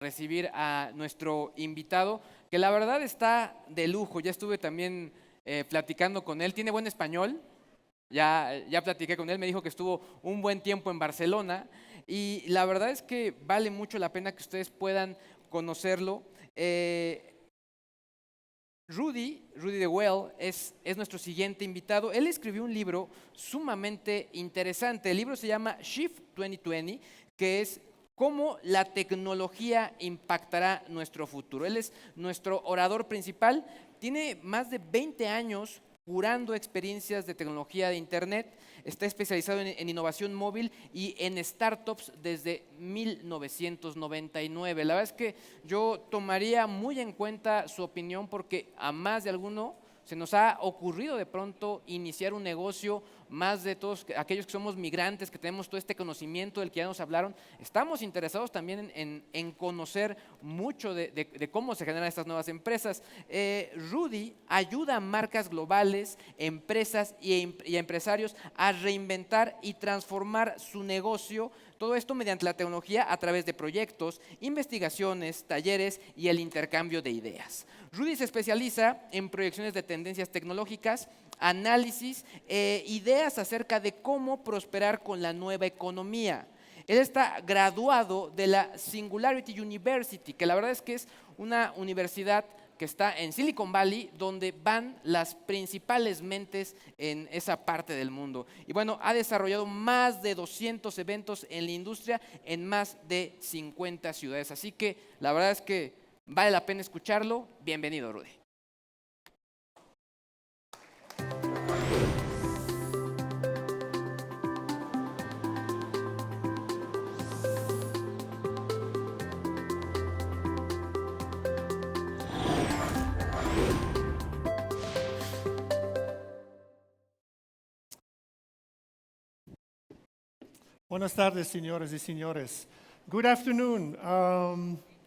recibir a nuestro invitado, que la verdad está de lujo. Ya estuve también platicando con él, tiene buen español, ya platiqué con él, me dijo que estuvo un buen tiempo en Barcelona y la verdad es que vale mucho la pena que ustedes puedan conocerlo. Rudy de Waele es nuestro siguiente invitado. Él escribió un libro sumamente interesante. El libro se llama Shift 2020, que es cómo la tecnología impactará nuestro futuro. Él es nuestro orador principal. Tiene más de 20 años curando experiencias de tecnología de Internet. Está especializado en innovación móvil y en startups desde 1999. La verdad es que yo tomaría muy en cuenta su opinión porque a más de alguno se nos ha ocurrido de pronto iniciar un negocio, más de todos aquellos que somos migrantes, que tenemos todo este conocimiento del que ya nos hablaron, estamos interesados también en conocer mucho de cómo se generan estas nuevas empresas. Rudy ayuda a marcas globales, empresas y empresarios a reinventar y transformar su negocio. Todo esto mediante la tecnología a través de proyectos, investigaciones, talleres y el intercambio de ideas. Rudy se especializa en proyecciones de tendencias tecnológicas, análisis e ideas acerca de cómo prosperar con la nueva economía. Él está graduado de la Singularity University, que la verdad es que es una universidad que está en Silicon Valley, donde van las principales mentes en esa parte del mundo. Y bueno, ha desarrollado más de 200 eventos en la industria en más de 50 ciudades. Así que la verdad es que vale la pena escucharlo. Bienvenido, Rudy. Buenas tardes, señores y señores. Good afternoon.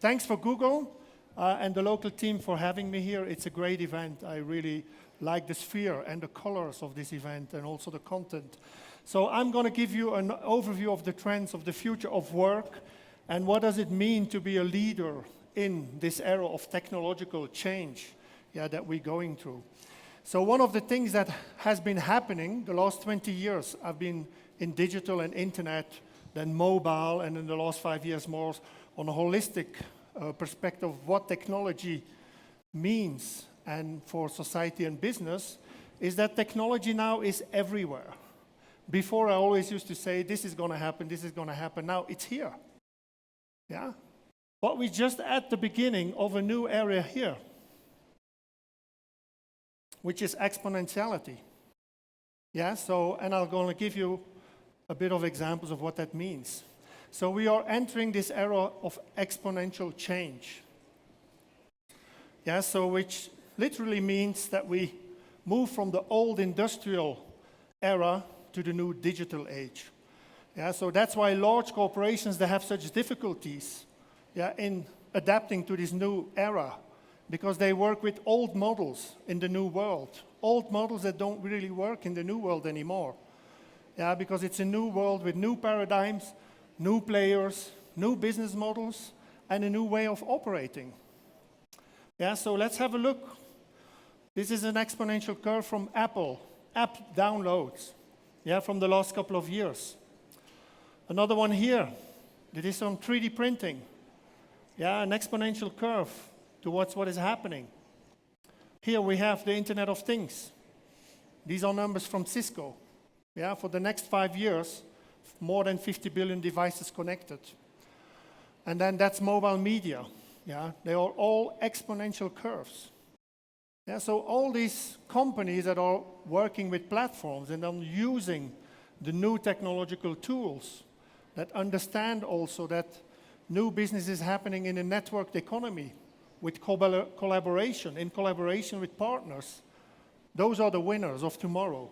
Thanks for Google and the local team for having me here. It's a great event. I really like the sphere and the colors of this event and also the content. So I'm going to give you an overview of the trends of the future of work and what does it mean to be a leader in this era of technological change that we're going through. So one of the things that has been happening the last 20 years, I've been in digital and internet, then mobile, and in the last 5 years more on a holistic perspective of what technology means and for society and business, is that technology now is everywhere. Before I always used to say, this is going to happen, this is going to happen. Now it's here. Yeah? But we're just at the beginning of a new area here, which is exponentiality. Yeah, so, and I'm going to give you a bit of examples of what that means. So we are entering this era of exponential change. Yeah, so which literally means that we move from the old industrial era to the new digital age. Yeah, so that's why large corporations, they have such difficulties in adapting to this new era, because they work with old models in the new world, old models that don't really work in the new world anymore. Yeah, because it's a new world with new paradigms, new players, new business models, and a new way of operating. Yeah, so let's have a look. This is an exponential curve from Apple, app downloads, from the last couple of years. Another one here, that is on 3D printing. Yeah, an exponential curve towards what is happening. Here we have the Internet of Things. These are numbers from Cisco. Yeah, for the next 5 years, more than 50 billion devices connected. And then that's mobile media. Yeah, they are all exponential curves. Yeah, so all these companies that are working with platforms and are using the new technological tools that understand also that new business is happening in a networked economy with collaboration, in collaboration with partners. Those are the winners of tomorrow.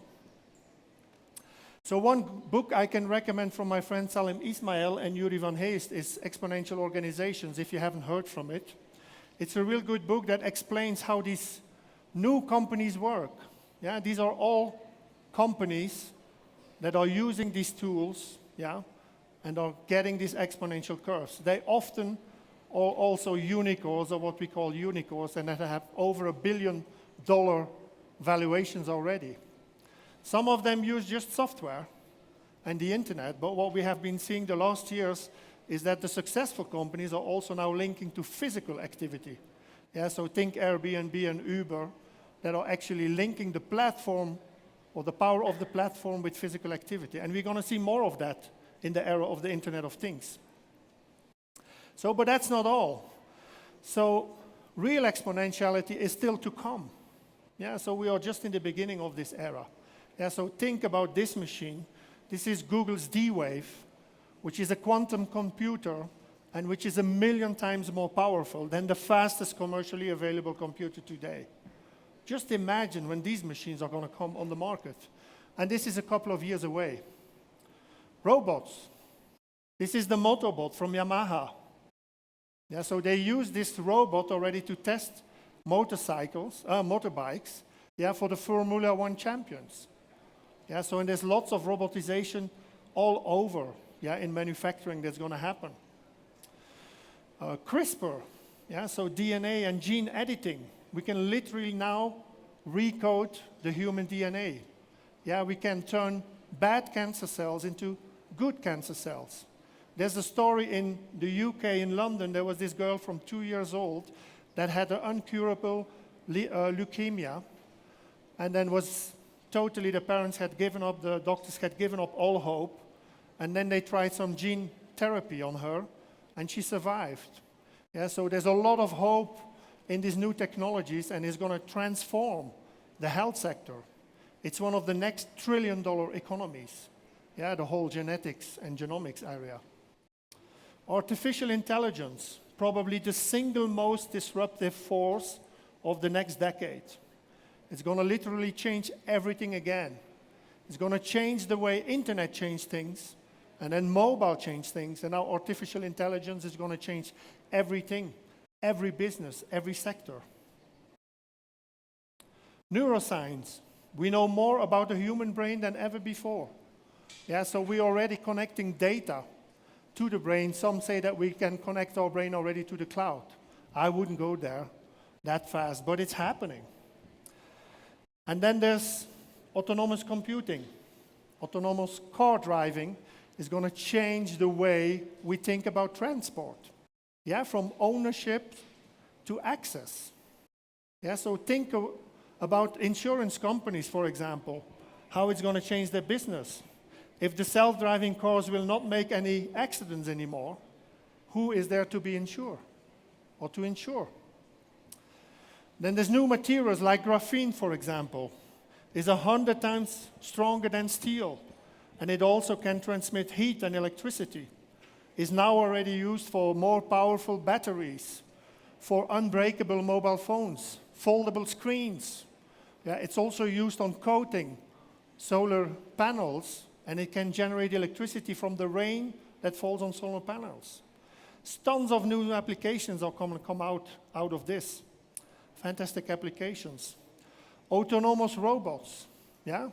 So one book I can recommend from my friend Salim Ismail and Yuri van Heest is Exponential Organizations, if you haven't heard from it. It's a real good book that explains how these new companies work. Yeah, these are all companies that are using these tools, and are getting these exponential curves. They often or also unicorns, or what we call unicorns, and that have over $1 billion valuations already. Some of them use just software and the internet, but what we have been seeing the last years is that the successful companies are also now linking to physical activity. Yeah, so think Airbnb and Uber that are actually linking the platform or the power of the platform with physical activity. And we're going to see more of that in the era of the Internet of Things. So, but that's not all. So real exponentiality is still to come. Yeah, so we are just in the beginning of this era. Yeah, so think about this machine. This is Google's D-Wave, which is a quantum computer and which is 1 million times more powerful than the fastest commercially available computer today. Just imagine when these machines are going to come on the market. And this is a couple of years away. Robots. This is the Motobot from Yamaha. Yeah, so they use this robot already to test motorbikes, yeah, for the Formula One champions. Yeah, so and there's lots of robotization all over, yeah, in manufacturing that's going to happen. CRISPR, yeah, so DNA and gene editing. We can literally now recode the human DNA. Yeah, we can turn bad cancer cells into good cancer cells. There's a story in the UK, in London, there was this girl from 2 years old that had an incurable leukemia, and then was totally, the parents had given up, the doctors had given up all hope, and then they tried some gene therapy on her, and she survived. Yeah, so there's a lot of hope in these new technologies, and it's going to transform the health sector. It's one of the next trillion-dollar economies, yeah, the whole genetics and genomics area. Artificial intelligence, probably the single most disruptive force of the next decade. It's going to literally change everything again. It's going to change the way internet changed things, and then mobile changed things, and now artificial intelligence is going to change everything, every business, every sector. Neuroscience. We know more about the human brain than ever before. Yeah, so we're already connecting data to the brain. Some say that we can connect our brain already to the cloud. I wouldn't go there that fast, but it's happening. And then there's autonomous computing. Autonomous car driving is going to change the way we think about transport. Yeah, from ownership to access. Yeah, so think about insurance companies, for example, how it's going to change their business. If the self-driving cars will not make any accidents anymore, who is there to be insured or to insure? Then there's new materials like graphene, for example, is 100 times stronger than steel, and it also can transmit heat and electricity. Is now already used for more powerful batteries, for unbreakable mobile phones, foldable screens. Yeah, it's also used on coating solar panels, and it can generate electricity from the rain that falls on solar panels. Tons of new applications are going to come out of this. Fantastic applications. Autonomous robots, yeah?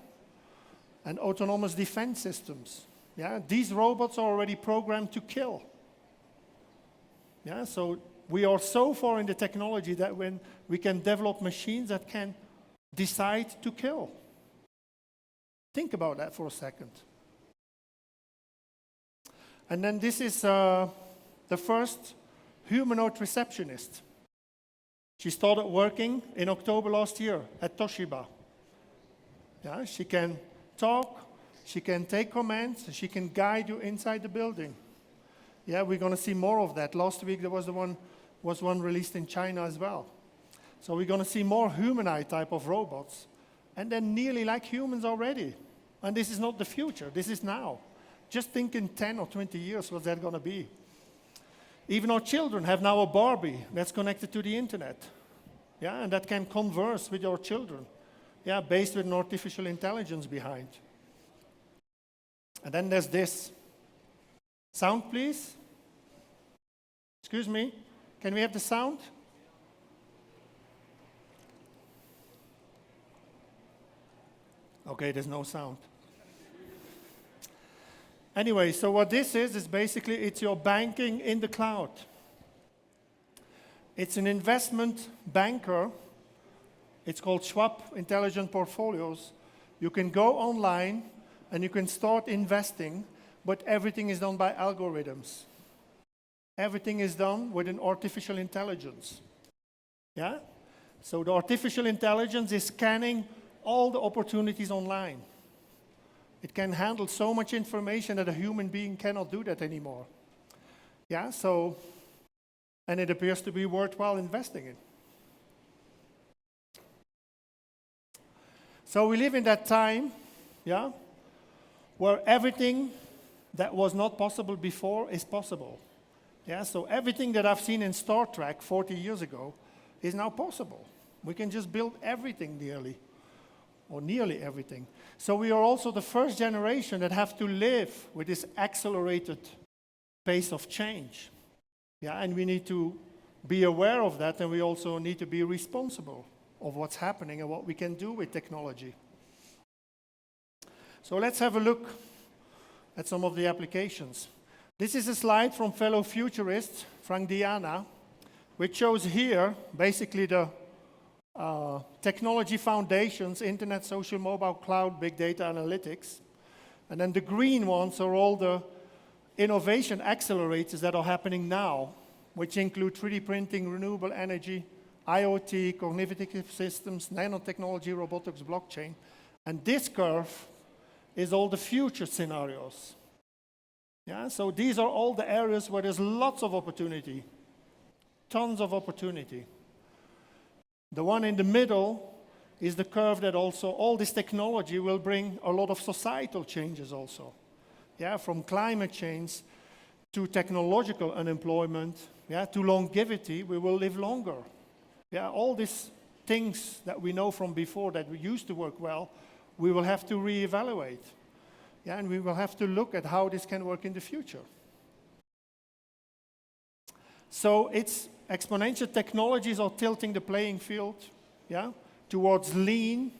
And autonomous defense systems. Yeah, these robots are already programmed to kill. Yeah, so we are so far in the technology that when we can develop machines that can decide to kill. Think about that for a second. And then this is the first humanoid receptionist. She started working in October last year at Toshiba. Yeah, she can talk, she can take commands, she can guide you inside the building. Yeah, we're going to see more of that. Last week there was one released in China as well. So we're going to see more humanoid type of robots, and then nearly like humans already. And this is not the future, this is now. Just think in 10 or 20 years what's that going to be. Even our children have now a Barbie that's connected to the internet. Yeah, and that can converse with our children. Yeah, based with an artificial intelligence behind. And then there's this. Sound, please. Excuse me, can we have the sound? Okay, there's no sound. Anyway, so what this is basically it's your banking in the cloud. It's an investment banker. It's called Schwab Intelligent Portfolios. You can go online and you can start investing, but everything is done by algorithms. Everything is done with an artificial intelligence. Yeah? So the artificial intelligence is scanning all the opportunities online. It can handle so much information that a human being cannot do that anymore. Yeah, so, and it appears to be worthwhile investing in. So we live in that time, yeah, where everything that was not possible before is possible. Yeah, so everything that I've seen in Star Trek 40 years ago is now possible. We can just build everything nearly, or nearly everything. So we are also the first generation that have to live with this accelerated pace of change. Yeah, and we need to be aware of that, and we also need to be responsible of what's happening and what we can do with technology. So let's have a look at some of the applications. This is a slide from fellow futurist Frank Diana, which shows here basically the technology foundations: internet, social, mobile, cloud, big data, analytics. And then the green ones are all the innovation accelerators that are happening now, which include 3D printing, renewable energy, IoT, cognitive systems, nanotechnology, robotics, blockchain. And this curve is all the future scenarios. Yeah, so these are all the areas where there's lots of opportunity, tons of opportunity. The one in the middle is the curve that also all this technology will bring a lot of societal changes also. Yeah, from climate change to technological unemployment, yeah, to longevity, we will live longer. Yeah, all these things that we know from before that we used to work well, we will have to reevaluate. Yeah, and we will have to look at how this can work in the future. So it's exponential technologies are tilting the playing field, yeah, towards lean,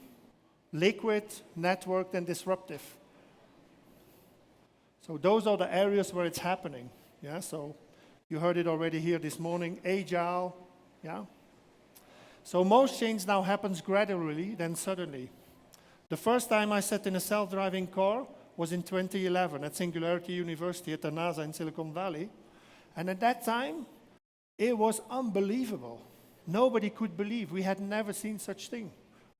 liquid, networked, and disruptive. So those are the areas where it's happening. Yeah, so you heard it already here this morning, agile, yeah. So most change now happens gradually, then suddenly. The first time I sat in a self-driving car was in 2011 at Singularity University at the NASA in Silicon Valley. And at that time, it was unbelievable. Nobody could believe. We had never seen such thing.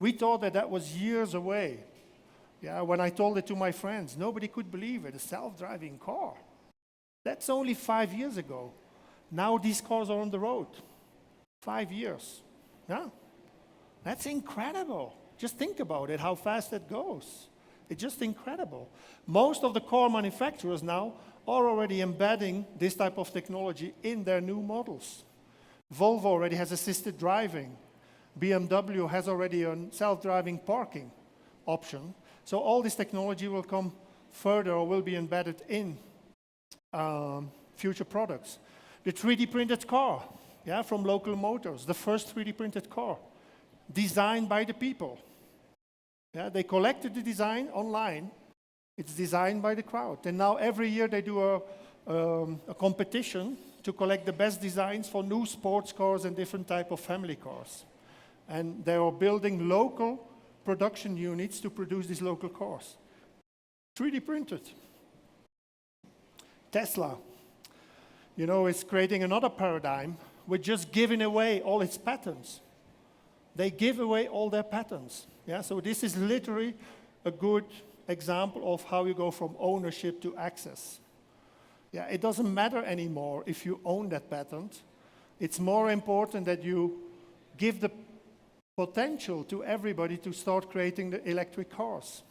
We thought that that was years away. Yeah, when I told it to my friends, nobody could believe it, a self-driving car. That's only 5 years ago. Now these cars are on the road. 5 years. Yeah? That's incredible. Just think about it, how fast it goes. It's just incredible. Most of the car manufacturers now are already embedding this type of technology in their new models. Volvo already has assisted driving. BMW has already a self-driving parking option. So all this technology will come further or will be embedded in future products. The 3D printed car, yeah, from Local Motors, the first 3D printed car, designed by the people. Yeah, they collected the design online. It's designed by the crowd. And now every year they do a competition to collect the best designs for new sports cars and different type of family cars. And they are building local production units to produce these local cars. 3D printed. Tesla, you know, is creating another paradigm with just giving away all its patents. They give away all their patents. Yeah, so this is literally a good example of how you go from ownership to access. Yeah, it doesn't matter anymore if you own that patent. It's more important that you give the potential to everybody to start creating the electric cars.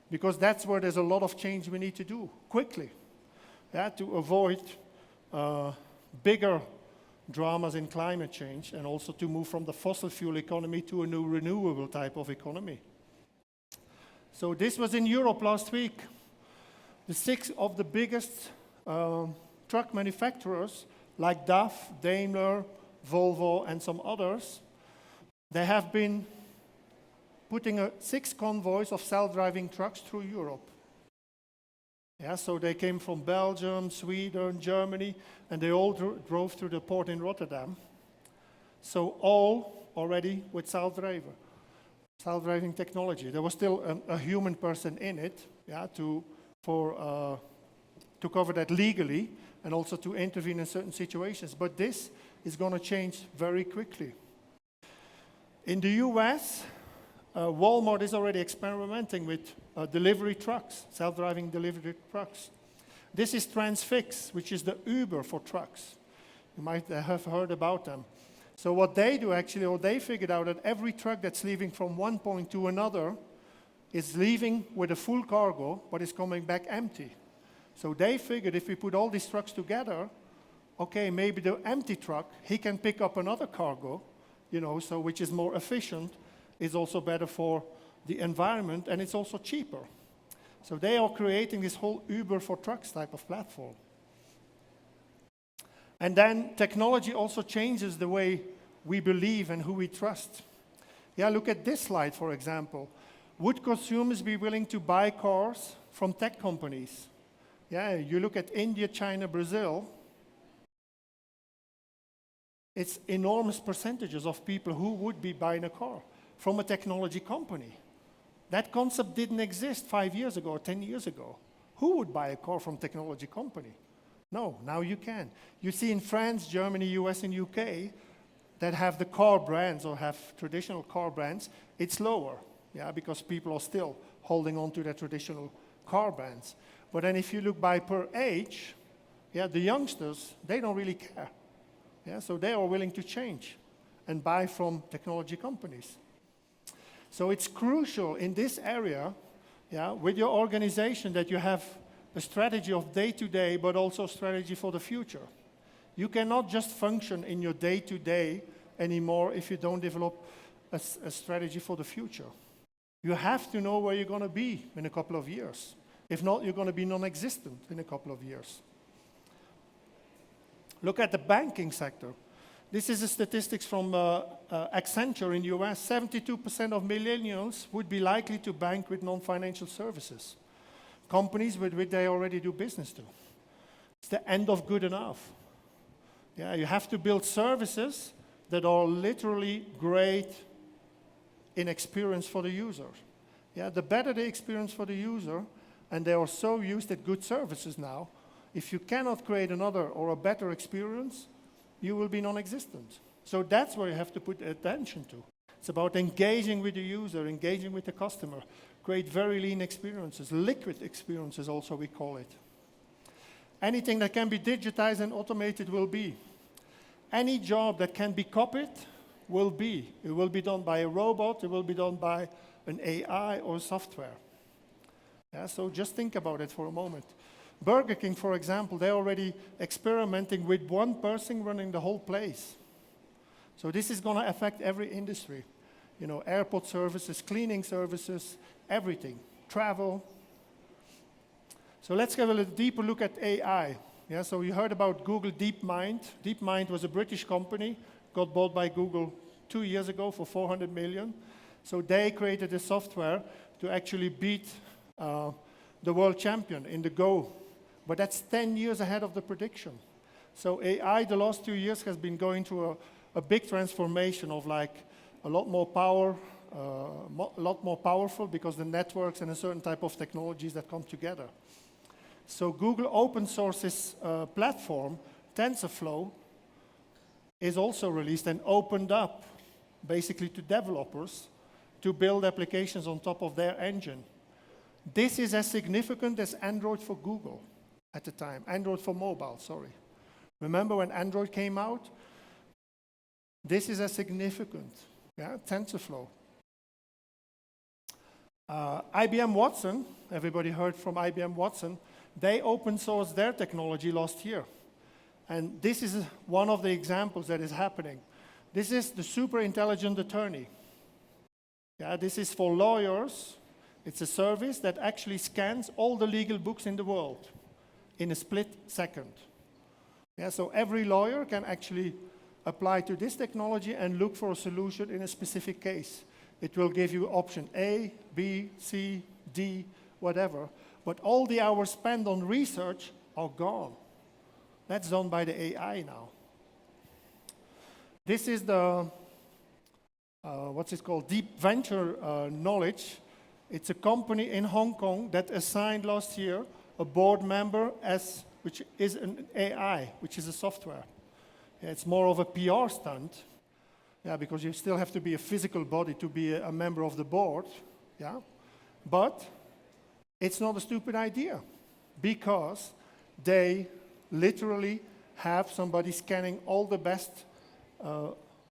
Because that's where there's a lot of change we need to do quickly, yeah, to avoid bigger dramas in climate change and also to move from the fossil fuel economy to a new renewable type of economy. So this was in Europe last week. The 6 of the biggest truck manufacturers like DAF, Daimler, Volvo, and some others, they have been putting 6 convoys of self-driving trucks through Europe. Yeah, so they came from Belgium, Sweden, Germany, and they all drove through the port in Rotterdam. So all already with self-driving technology. There was still a human person in it, yeah, to cover that legally and also to intervene in certain situations. But this is going to change very quickly. In the US, Walmart is already experimenting with delivery trucks, self-driving delivery trucks. This is Transfix, which is the Uber for trucks. You might have heard about them. So what they do actually, or they figured out that every truck that's leaving from one point to another is leaving with a full cargo, but is coming back empty. So they figured if we put all these trucks together, okay, maybe the empty truck, he can pick up another cargo, you know, so which is more efficient, is also better for the environment, and it's also cheaper. So they are creating this whole Uber for trucks type of platform. And then technology also changes the way we believe and who we trust. Yeah, look at this slide, for example. Would consumers be willing to buy cars from tech companies? Yeah, you look at India, China, Brazil, it's enormous percentages of people who would be buying a car from a technology company. That concept didn't exist 5 years ago or 10 years ago. Who would buy a car from a technology company? No, now you can. You see in France, Germany, US, and UK that have the car brands or have traditional car brands, it's lower, yeah, because people are still holding on to their traditional car brands. But then if you look by per age, yeah, the youngsters, they don't really care. Yeah, so they are willing to change and buy from technology companies. So it's crucial in this area, yeah, with your organization that you have a strategy of day-to-day, but also a strategy for the future. You cannot just function in your day-to-day anymore if you don't develop a strategy for the future. You have to know where you're going to be in a couple of years. If not, you're going to be non-existent in a couple of years. Look at the banking sector. This is the statistics from Accenture in the US. 72% of millennials would be likely to bank with non-financial services, companies with which they already do business to. It's the end of good enough. Yeah, you have to build services that are literally great in experience for the user. Yeah, the better the experience for the user, and they are so used at good services now, if you cannot create another or a better experience, you will be non-existent. So that's where you have to put attention to. It's about engaging with the user, engaging with the customer, create very lean experiences, liquid experiences also we call it. Anything that can be digitized and automated will be. Any job that can be copied will be. It will be done by a robot, it will be done by an AI or software. Yeah, so just think about it for a moment. Burger King, for example, they're already experimenting with one person running the whole place. So this is going to affect every industry. You know, airport services, cleaning services, everything, travel. So let's have a little deeper look at AI. Yeah, so you heard about Google DeepMind. DeepMind was a British company, got bought by Google 2 years ago for 400 million. So they created a software to actually beat the world champion in the Go. But that's 10 years ahead of the prediction. So AI, the last 2 years, has been going through a big transformation of like a lot more power, a lot more powerful because the networks and a certain type of technologies that come together. So Google open sources platform, TensorFlow, is also released and opened up basically to developers to build applications on top of their engine. This is as significant as Android for Google at the time, Android for mobile, sorry. Remember when Android came out? This is as significant, yeah, TensorFlow. IBM Watson, everybody heard from IBM Watson, they open sourced their technology last year. And this is one of the examples that is happening. This is the super intelligent attorney. Yeah, this is for lawyers. It's a service that actually scans all the legal books in the world in a split second. Yeah, so every lawyer can actually apply to this technology and look for a solution in a specific case. It will give you option A, B, C, D, whatever. But all the hours spent on research are gone. That's done by the AI now. This is the, what's it called, Deep Venture Knowledge. It's a company in Hong Kong that assigned last year a board member which is an AI, which is a software. Yeah, it's more of a PR stunt, yeah, because you still have to be a physical body to be a member of the board, yeah. But it's not a stupid idea, because they literally have somebody scanning all the best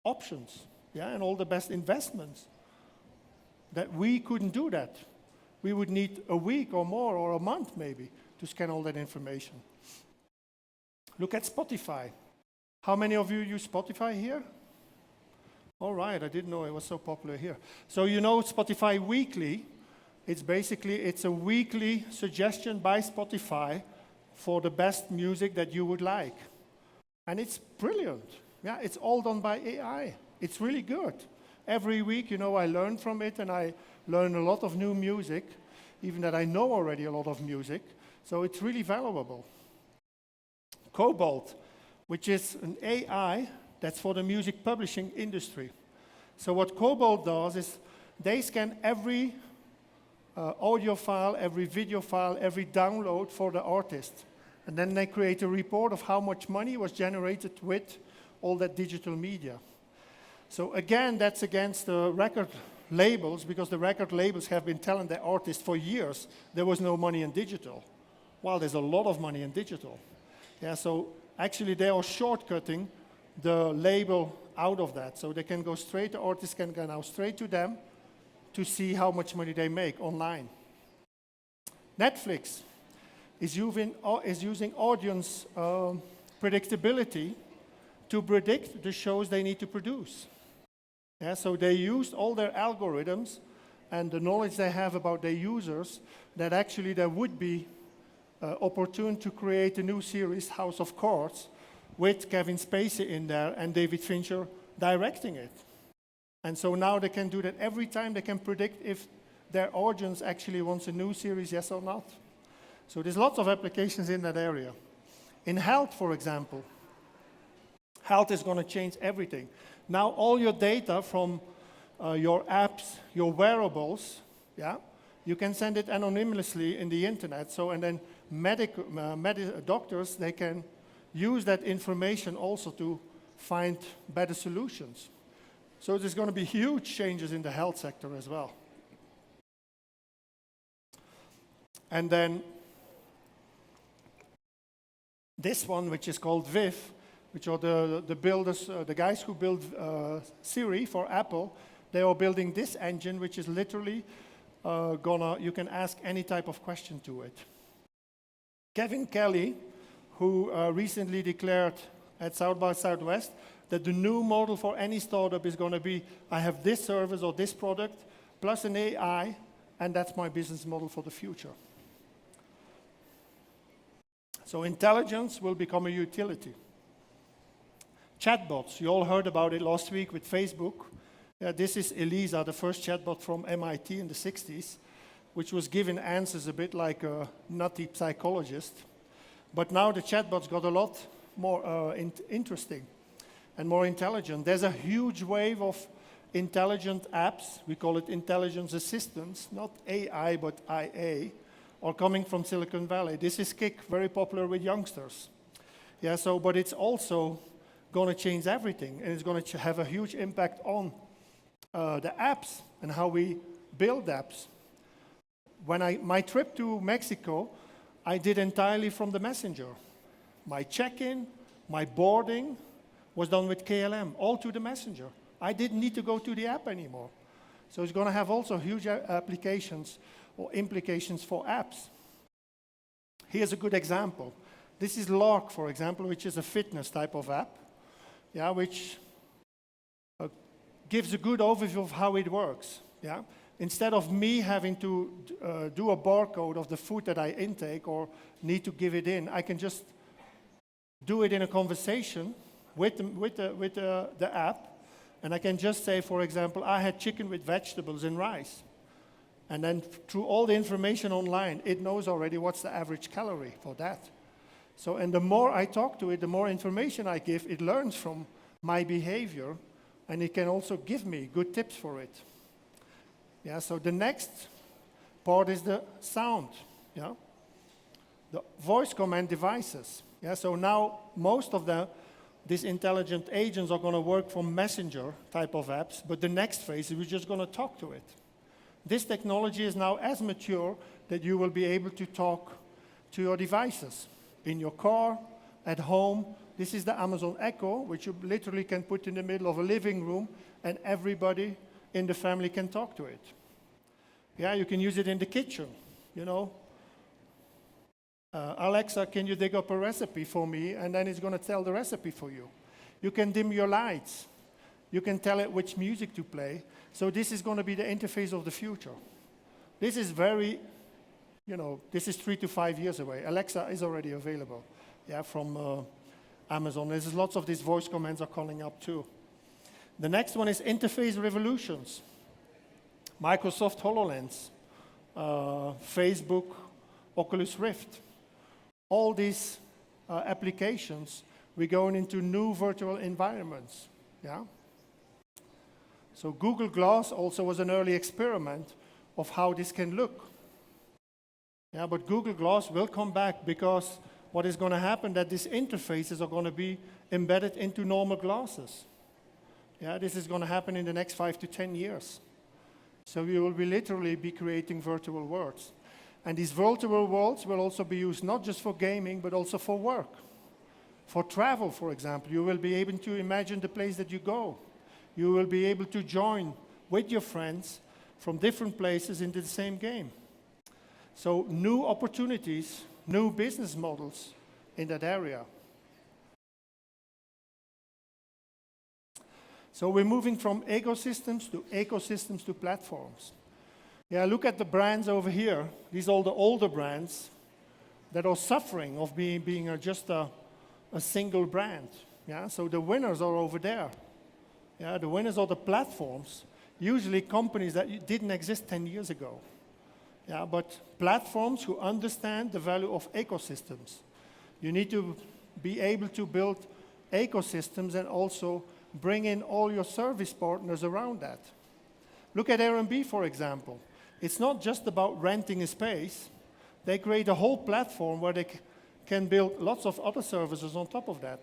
options, yeah, and all the best investments. That we couldn't do that. We would need a week or more, or a month maybe, to scan all that information. Look at Spotify. How many of you use Spotify here? All right, I didn't know it was so popular here. So you know Spotify Weekly. It's a weekly suggestion by Spotify for the best music that you would like. And it's brilliant. Yeah, it's all done by AI. It's really good. Every week, I learn from it, and I learn a lot of new music, even that I know already a lot of music. So it's really valuable. Cobalt, which is an AI that's for the music publishing industry. So what Cobalt does is they scan every audio file, every video file, every download for the artist. And then they create a report of how much money was generated with all that digital media. So again, that's against the record labels, because the record labels have been telling the artists for years there was no money in digital. Well, there's a lot of money in digital. Yeah, so actually they are shortcutting the label out of that. So they can go straight, the artists can go now straight to them to see how much money they make online. Netflix is using audience predictability to predict the shows they need to produce. Yeah, so they used all their algorithms and the knowledge they have about their users, that actually there would be opportune to create a new series, House of Cards, with Kevin Spacey in there and David Fincher directing it. And so now they can do that every time. They can predict if their audience actually wants a new series, yes or not. So there's lots of applications in that area. In health, for example, health is going to change everything. Now all your data from your apps, your wearables, yeah, you can send it anonymously in the internet. So, and then doctors, they can use that information also to find better solutions. So there's going to be huge changes in the health sector as well. And then this one, which is called Viv, which are the builders, the guys who build Siri for Apple, they are building this engine, which is literally you can ask any type of question to it. Kevin Kelly, who recently declared at South by Southwest that the new model for any startup is going to be, I have this service or this product, plus an AI, and that's my business model for the future. So intelligence will become a utility. Chatbots, you all heard about it last week with Facebook. This is Elisa, the first chatbot from MIT in the 60s, which was giving answers a bit like a nutty psychologist. But now the chatbots got a lot more interesting and more intelligent. There's a huge wave of intelligent apps, we call it intelligence assistants, not AI but IA, are coming from Silicon Valley. This is Kik, very popular with youngsters. Yeah, so, but it's also going to change everything, and it's going to have a huge impact on the apps and how we build apps. My trip to Mexico, I did entirely from the messenger. My check-in, my boarding was done with KLM, all to the messenger. I didn't need to go to the app anymore. So it's going to have also huge applications or implications for apps. Here's a good example. This is Lark, for example, which is a fitness type of app, yeah, which gives a good overview of how it works. Yeah? Instead of me having to do a barcode of the food that I intake or need to give it in, I can just do it in a conversation with the app, and I can just say, for example, I had chicken with vegetables and rice. And then through all the information online, it knows already what's the average calorie for that. So, and the more I talk to it, the more information I give, it learns from my behavior, and it can also give me good tips for it. Yeah, so the next part is the sound. Yeah, the voice command devices. Yeah, so now most of these intelligent agents are going to work from messenger type of apps, but the next phase is we're just going to talk to it. This technology is now as mature that you will be able to talk to your devices in your car, at home. This is the Amazon Echo, which you literally can put in the middle of a living room, and everybody in the family can talk to it. Yeah, you can use it in the kitchen, you know. Alexa, can you dig up a recipe for me? And then it's going to tell the recipe for you. You can dim your lights. You can tell it which music to play. So this is going to be the interface of the future. This is very, this is 3 to 5 years away. Alexa is already available, yeah, from Amazon. There's lots of these voice commands are calling up too. The next one is interface revolutions. Microsoft HoloLens, Facebook, Oculus Rift. All these applications, we're going into new virtual environments. Yeah. So Google Glass also was an early experiment of how this can look. Yeah, but Google Glass will come back because what is going to happen that these interfaces are going to be embedded into normal glasses. Yeah, this is going to happen in the next 5 to 10 years. So we will literally be creating virtual worlds. And these virtual worlds will also be used not just for gaming, but also for work. For travel, for example, you will be able to imagine the place that you go. You will be able to join with your friends from different places into the same game. So new opportunities, new business models in that area. So we're moving from ecosystems to platforms. Yeah, look at the brands over here. These are all the older brands that are suffering of being just a single brand. Yeah, so the winners are over there. Yeah, the winners are the platforms, usually companies that didn't exist 10 years ago. Yeah, but platforms who understand the value of ecosystems. You need to be able to build ecosystems and also bring in all your service partners around that. Look at Airbnb, for example. It's not just about renting a space. They create a whole platform where they can build lots of other services on top of that.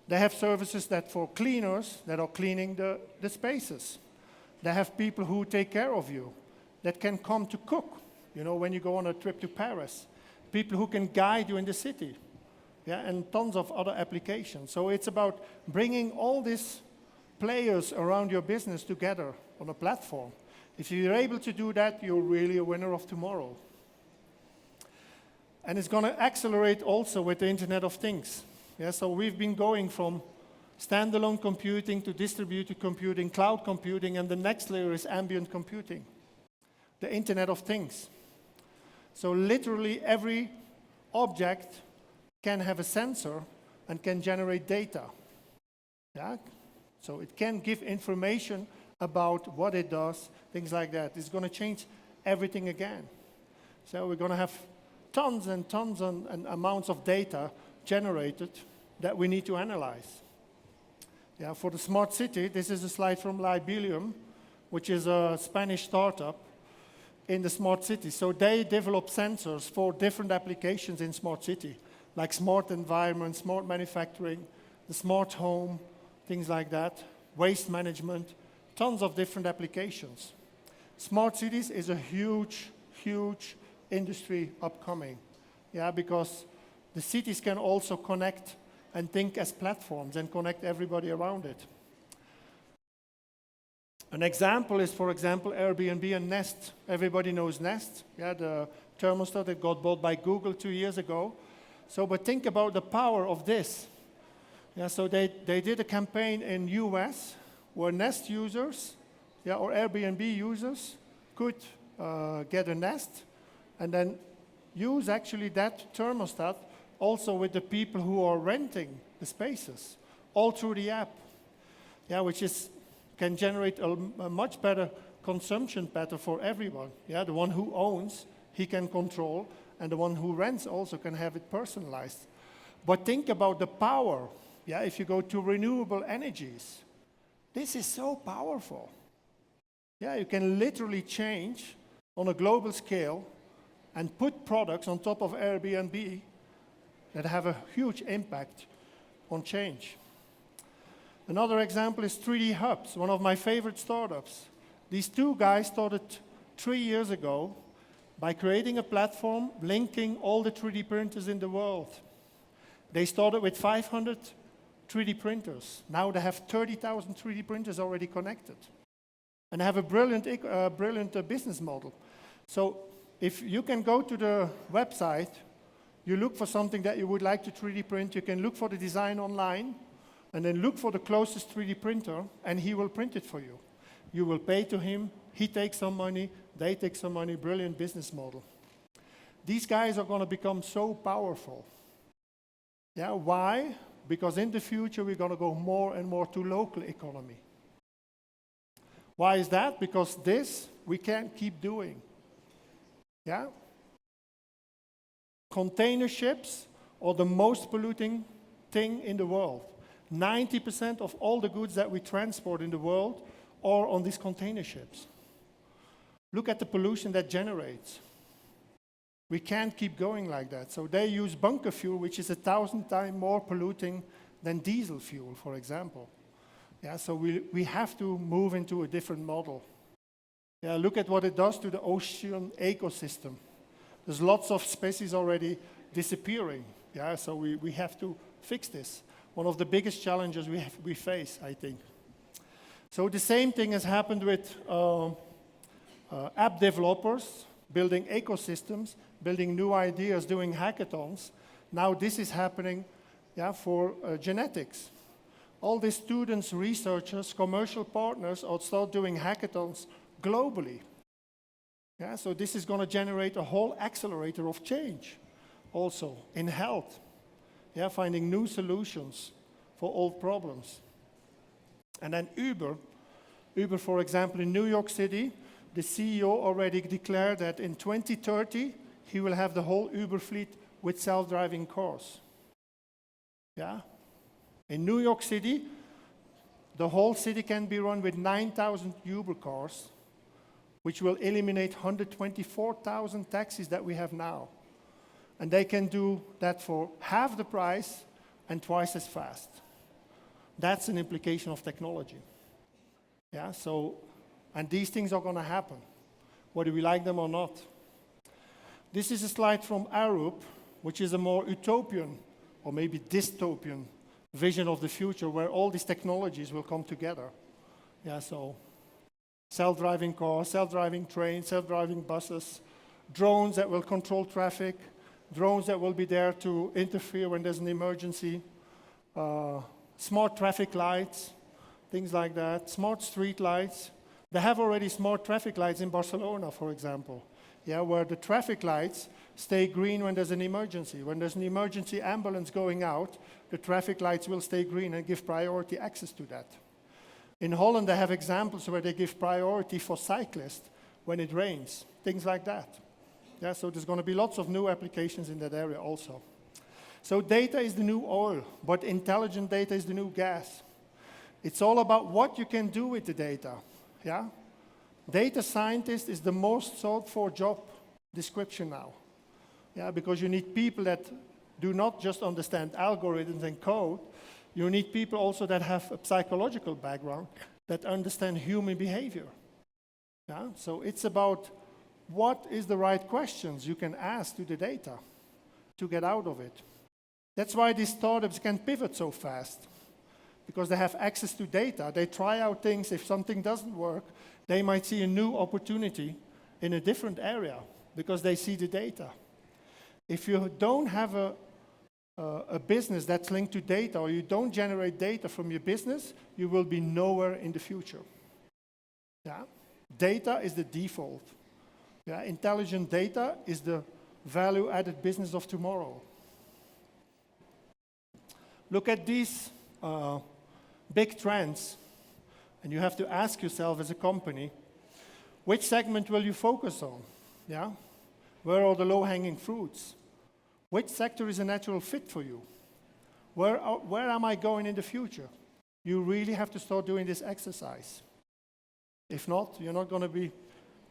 They have services that for cleaners that are cleaning the spaces. They have people who take care of you that can come to cook, when you go on a trip to Paris. People who can guide you in the city. Yeah, and tons of other applications. So it's about bringing all these players around your business together on a platform. If you're able to do that, you're really a winner of tomorrow. And it's going to accelerate also with the Internet of Things. Yeah, so we've been going from standalone computing to distributed computing, cloud computing, and the next layer is ambient computing, the Internet of Things. So literally every object can have a sensor and can generate data. Yeah? So it can give information about what it does, things like that. It's going to change everything again. So we're going to have tons and tons and amounts of data generated that we need to analyze. Yeah, for the smart city, this is a slide from Libelium, which is a Spanish startup in the smart city. So they develop sensors for different applications in smart city, like smart environment, smart manufacturing, the smart home, things like that, waste management, tons of different applications. Smart cities is a huge, huge industry upcoming, yeah, because the cities can also connect and think as platforms and connect everybody around it. An example is, for example, Airbnb and Nest. Everybody knows Nest, yeah, the thermostat that got bought by Google 2 years ago. So, but think about the power of this. Yeah, so they did a campaign in US where Nest users, yeah, or Airbnb users could get a Nest and then use actually that thermostat also with the people who are renting the spaces, all through the app, yeah, which can generate a much better consumption pattern for everyone. Yeah, the one who owns, he can control, and the one who rents also can have it personalized. But think about the power. Yeah, if you go to renewable energies, this is so powerful. Yeah, you can literally change on a global scale and put products on top of Airbnb that have a huge impact on change. Another example is 3D Hubs, one of my favorite startups. These two guys started 3 years ago by creating a platform linking all the 3D printers in the world. They started with 500 3D printers. Now they have 30,000 3D printers already connected. And have a brilliant business model. So if you can go to the website, you look for something that you would like to 3D print, you can look for the design online, and then look for the closest 3D printer, and he will print it for you. You will pay to him, he takes some money, they take some money, brilliant business model. These guys are going to become so powerful. Yeah, why? Because in the future, we're going to go more and more to local economy. Why is that? Because this, we can't keep doing. Yeah? Container ships are the most polluting thing in the world. 90% of all the goods that we transport in the world are on these container ships. Look at the pollution that generates. We can't keep going like that. So they use bunker fuel, which is 1,000 times more polluting than diesel fuel, for example. Yeah, so we have to move into a different model. Yeah, look at what it does to the ocean ecosystem. There's lots of species already disappearing. Yeah, so we have to fix this. One of the biggest challenges we face, I think. So the same thing has happened with app developers, building ecosystems, building new ideas, doing hackathons. Now this is happening for genetics. All the students, researchers, commercial partners all start doing hackathons globally. Yeah, so this is going to generate a whole accelerator of change also in health. Yeah, finding new solutions for old problems. And then Uber, for example, in New York City, the CEO already declared that in 2030, he will have the whole Uber fleet with self-driving cars. Yeah? In New York City, the whole city can be run with 9,000 Uber cars, which will eliminate 124,000 taxis that we have now. And they can do that for half the price and twice as fast. That's an implication of technology. Yeah, so, and these things are going to happen, whether we like them or not. This is a slide from Arup, which is a more utopian, or maybe dystopian, vision of the future where all these technologies will come together. Yeah, so self-driving cars, self-driving trains, self-driving buses, drones that will control traffic, drones that will be there to interfere when there's an emergency, smart traffic lights, things like that, smart street lights. They have already smart traffic lights in Barcelona, for example, where the traffic lights stay green when there's an emergency. When there's an emergency ambulance going out, the traffic lights will stay green and give priority access to that. In Holland, they have examples where they give priority for cyclists when it rains, things like that. Yeah, so there's going to be lots of new applications in that area also. So data is the new oil, but intelligent data is the new gas. It's all about what you can do with the data. Yeah? Data scientist is the most sought for job description now. Yeah, because you need people that do not just understand algorithms and code. You need people also that have a psychological background that understand human behavior. Yeah? So it's about what is the right questions you can ask to the data to get out of it. That's why these startups can pivot so fast, because they have access to data. They try out things. If something doesn't work, they might see a new opportunity in a different area because they see the data. If you don't have a business that's linked to data, or you don't generate data from your business, you will be nowhere in the future. Yeah? Data is the default. Yeah? Intelligent data is the value-added business of tomorrow. Look at these big trends, and you have to ask yourself as a company, which segment will you focus on? Yeah? Where are the low-hanging fruits? Which sector is a natural fit for you? Where am I going in the future? You really have to start doing this exercise. If not, you're not going to be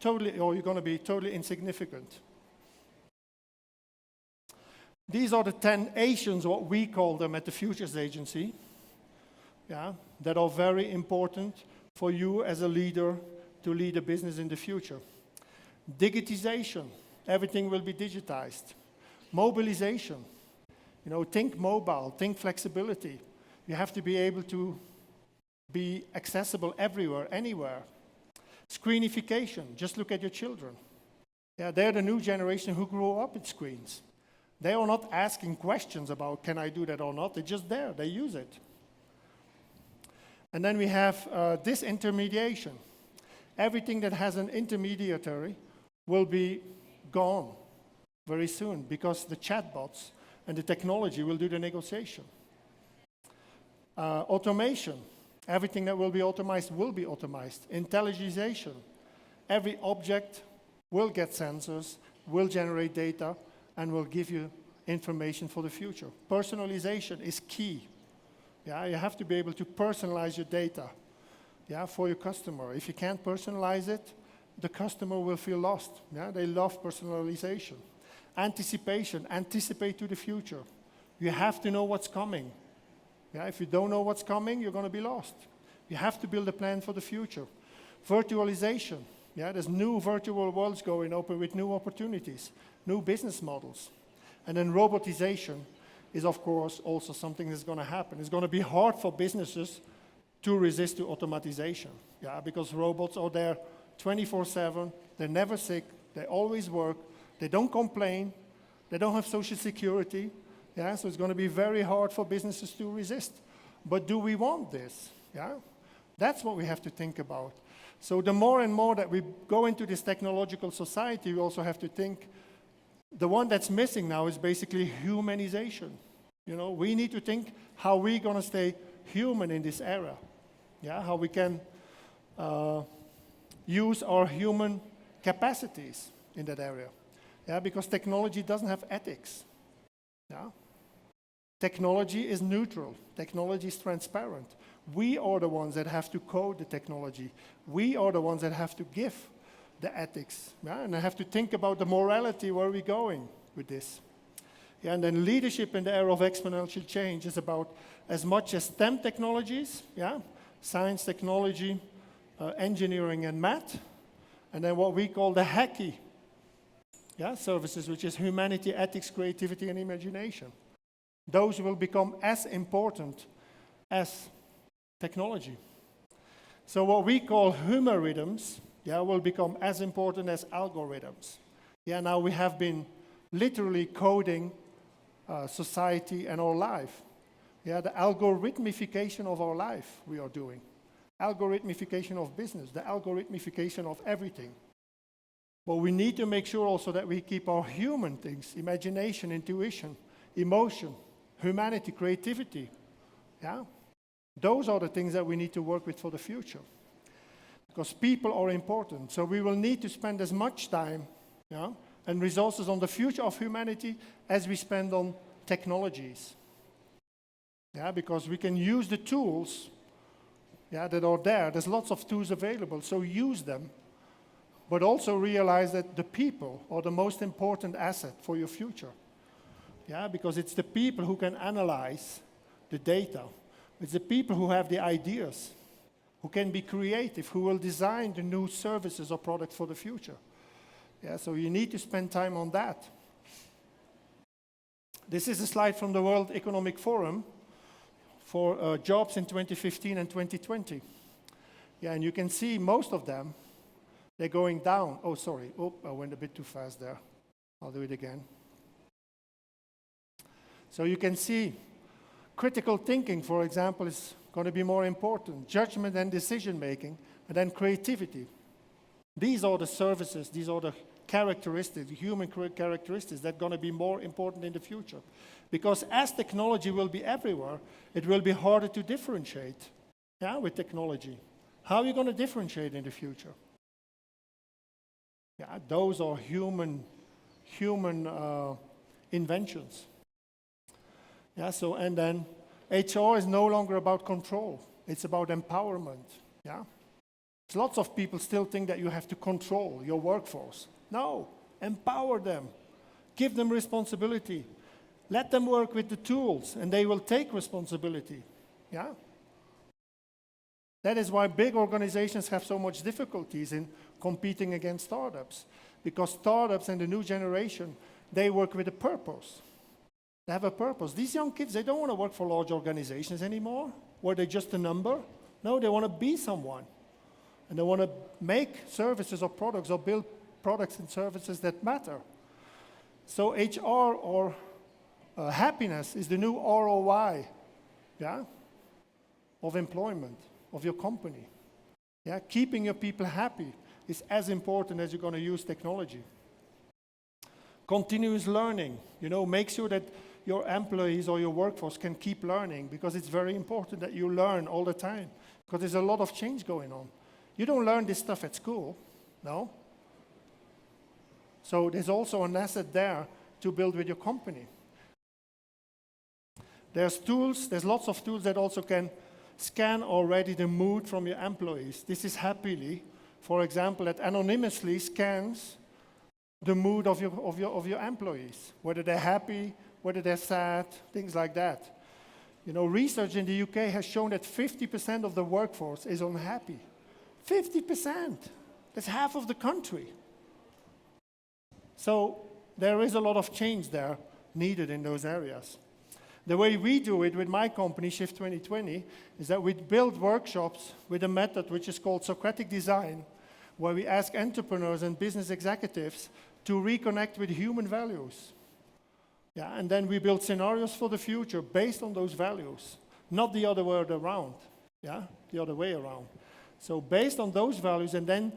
you're going to be totally insignificant. These are the 10 Asians, what we call them at the Futures Agency, that are very important for you as a leader to lead a business in the future. Digitization, everything will be digitized. Mobilization, think mobile, think flexibility. You have to be able to be accessible everywhere, anywhere. Screenification, just look at your children. They're the new generation who grew up with screens. They are not asking questions about, can I do that or not? They're just there, they use it. And then we have disintermediation. Everything that has an intermediary will be gone very soon because the chatbots and the technology will do the negotiation. Automation. Everything that will be automized will be automized. Intelligization. Every object will get sensors, will generate data, and will give you information for the future. Personalization is key. You have to be able to personalize your data for your customer. If you can't personalize it, the customer will feel lost. They love personalization. Anticipation, anticipate to the future. You have to know what's coming. If you don't know what's coming, you're going to be lost. You have to build a plan for the future. Virtualization. There's new virtual worlds going open with new opportunities, new business models. And then robotization is, of course, also something that's going to happen. It's going to be hard for businesses to resist to automatization, because robots are there 24/7. They're never sick. They always work. They don't complain. They don't have social security. So it's going to be very hard for businesses to resist. But do we want this? That's what we have to think about. So the more and more that we go into this technological society, we also have to think, the one that's missing now is basically humanization. We need to think how we're going to stay human in this era. How we can use our human capacities in that area. Because technology doesn't have ethics. Technology is neutral. Technology is transparent. We are the ones that have to code the technology. We are the ones that have to give the ethics. And I have to think about the morality, where we're going with this. And then leadership in the era of exponential change is about as much as STEM technologies, science, technology, engineering, and math. And then what we call the hacky services, which is humanity, ethics, creativity, and imagination. Those will become as important as technology. So what we call humaritms will become as important as algorithms. Now we have been literally coding society and our life. The algorithmification of our life we are doing. Algorithmification of business, the algorithmification of everything. But we need to make sure also that we keep our human things, imagination, intuition, emotion, humanity, creativity. Those are the things that we need to work with for the future. Because people are important. So we will need to spend as much time and resources on the future of humanity as we spend on technologies. Because we can use the tools that are there. There's lots of tools available, so use them. But also realize that the people are the most important asset for your future. Because it's the people who can analyze the data. It's the people who have the ideas, who can be creative, who will design the new services or products for the future. So you need to spend time on that. This is a slide from the World Economic Forum for jobs in 2015 and 2020. And you can see most of them, they're going down. Oh, sorry. I went a bit too fast there. I'll do it again. So you can see critical thinking, for example, is going to be more important. Judgment and decision making, and then creativity. These are the services, these are the characteristics, the human characteristics that are going to be more important in the future. Because as technology will be everywhere, it will be harder to differentiate with technology. How are you going to differentiate in the future? Those are human inventions. Yeah, so, and then HR is no longer about control. It's about empowerment. Yeah. Lots of people still think that you have to control your workforce. No, empower them. Give them responsibility. Let them work with the tools, and they will take responsibility. Yeah? That is why big organizations have so much difficulties in competing against startups. Because startups and the new generation, they work with a purpose. They have a purpose. These young kids, they don't want to work for large organizations anymore, where they're just a number. No, they want to be someone. And they want to make services or products or build products and services that matter. So HR or happiness is the new ROI, yeah, of employment, of your company. Yeah, keeping your people happy is as important as you're going to use technology. Continuous learning, make sure that your employees or your workforce can keep learning, because it's very important that you learn all the time, because there's a lot of change going on. You don't learn this stuff at school, no? So there's also an asset there to build with your company. There's tools, there's lots of tools that also can scan already the mood from your employees. This is Happily, for example, that anonymously scans the mood of your employees, whether they're happy, whether they're sad, things like that. Research in the UK has shown that 50% of the workforce is unhappy. 50%. That's half of the country. So there is a lot of change there needed in those areas. The way we do it with my company, Shift 2020, is that we build workshops with a method which is called Socratic Design, where we ask entrepreneurs and business executives to reconnect with human values. Yeah, and then we build scenarios for the future based on those values, not the other way around. Yeah, the other way around. So based on those values, and then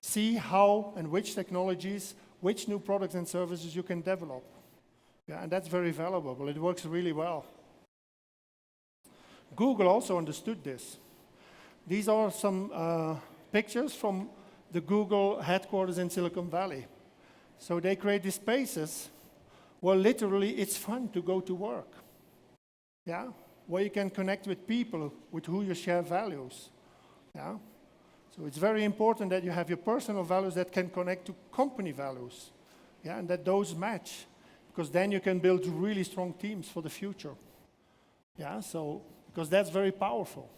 see how and which technologies, which new products and services you can develop. Yeah, and that's very valuable. It works really well. Google also understood this. These are some pictures from the Google headquarters in Silicon Valley. So they create these spaces where literally it's fun to go to work. Yeah, where you can connect with people with who you share values. Yeah? So it's very important that you have your personal values that can connect to company values. Yeah, and that those match, because then you can build really strong teams for the future. Yeah, so, because that's very powerful.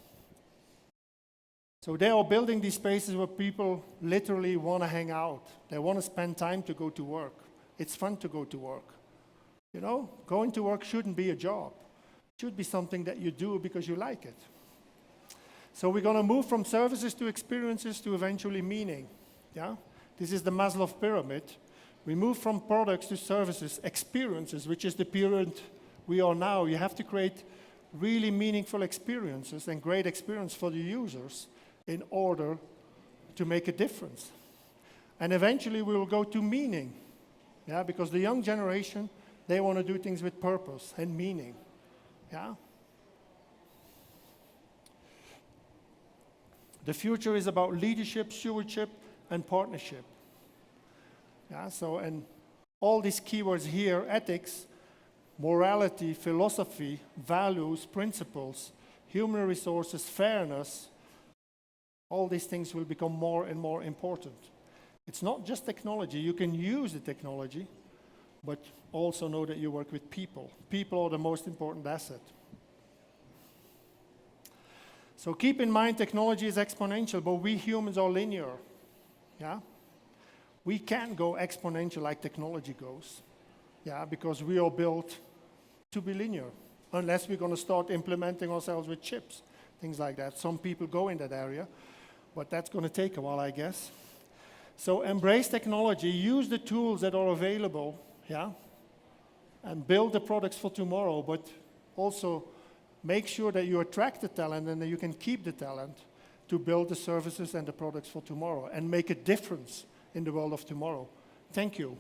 So they are building these spaces where people literally want to hang out. They want to spend time to go to work. It's fun to go to work. Going to work shouldn't be a job. It should be something that you do because you like it. So we're going to move from services to experiences to eventually meaning. Yeah? This is the Maslow pyramid. We move from products to services, experiences, which is the period we are now. You have to create really meaningful experiences and great experience for the users in order to make a difference. And eventually we will go to meaning. Yeah? Because the young generation, they want to do things with purpose and meaning. Yeah? The future is about leadership, stewardship, and partnership. Yeah, so, and all these keywords here, ethics, morality, philosophy, values, principles, human resources, fairness, all these things will become more and more important. It's not just technology. You can use the technology, but also know that you work with people. People are the most important asset. So keep in mind, technology is exponential, but we humans are linear. Yeah? We can't go exponential like technology goes. Yeah, because we are built to be linear, unless we're going to start implementing ourselves with chips, things like that. Some people go in that area, but that's going to take a while, I guess. So embrace technology, use the tools that are available, yeah, and build the products for tomorrow, but also make sure that you attract the talent and that you can keep the talent to build the services and the products for tomorrow and make a difference in the world of tomorrow. Thank you.